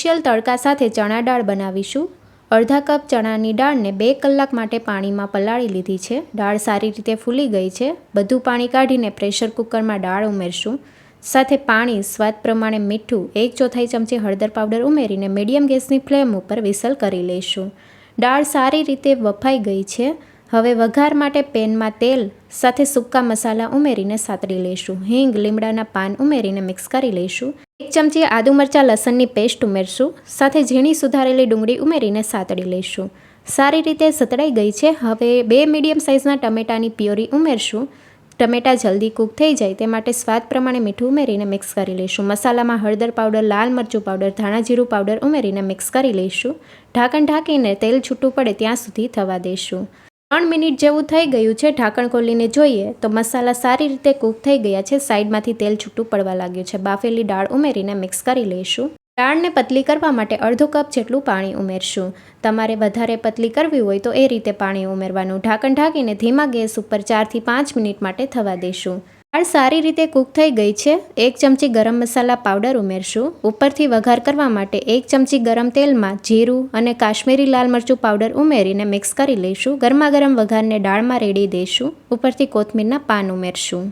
Special તડકા સાથે ચણા દાળ બનાવીશું। અડધા કપ ચણાની દાળને 2 કલાક માટે પાણીમાં પલાળી લીધી છે। દાળ સારી રીતે ફૂલી ગઈ છે। બધું પાણી કાઢીને પ્રેશર કુકરમાં દાળ ઉમેરશું। સાથે પાણી, સ્વાદ પ્રમાણે મીઠું, 1/4 ચમચી હળદર પાવડર ઉમેરીને મીડિયમ ગેસની ફ્લેમ ઉપર વિસલ કરી લઈશું। દાળ સારી રીતે વફાઈ ગઈ છે। હવે વઘાર માટે પેનમાં તેલ સાથે સૂકા મસાલા ઉમેરીને સાતળી લઈશું। હિંગ, લીમડાના પાન ઉમેરીને મિક્સ કરી લઈશું। 1 ચમચી આદુ મરચાં લસણની પેસ્ટ ઉમેરશું। સાથે ઝીણી સુધારેલી ડુંગળી ઉમેરીને સાતળી લઈશું। સારી રીતે સતળાઈ ગઈ છે। હવે 2 મીડિયમ સાઇઝના ટમેટાની પ્યોરી ઉમેરશું। ટમેટા જલ્દી કૂક થઈ જાય તે માટે સ્વાદ પ્રમાણે મીઠું ઉમેરીને મિક્સ કરી લઈશું। મસાલામાં હળદર પાવડર, લાલ મરચું પાવડર, ધાણા જીરું પાવડર ઉમેરીને મિક્સ કરી લઈશું। ઢાંકણ ઢાંકીને તેલ છૂટું પડે ત્યાં સુધી થવા દઈશું। 3 મિનિટ જેવું થઈ ગયું છે। ઢાંકણ ખોલીને જોઈએ તો મસાલા સારી રીતે કૂક થઈ ગયા છે। સાઈડમાંથી તેલ છૂટું પડવા લાગ્યું છે। બાફેલી દાળ ઉમેરીને મિક્સ કરી લઈશું। દાળને પતલી કરવા માટે અડધો કપ જેટલું પાણી ઉમેરશું। તમારે વધારે પતલી કરવી હોય તો એ રીતે પાણી ઉમેરવાનું। ઢાંકણ ઢાંકીને ધીમા ગેસ ઉપર 4 થી 5 મિનિટ માટે થવા દઈશું। દાળ સારી રીતે કૂક થઈ ગઈ છે। 1 ચમચી ગરમ મસાલા પાવડર ઉમેરશું। ઉપરથી વઘાર કરવા માટે 1 ચમચી ગરમ તેલમાં જીરું અને કાશ્મીરી લાલ મરચું પાવડર ઉમેરીને મિક્સ કરી લઈશું। ગરમા ગરમ વઘારને દાળમાં રેડી દઈશું। ઉપરથી કોથમીરના પાન ઉમેરશું।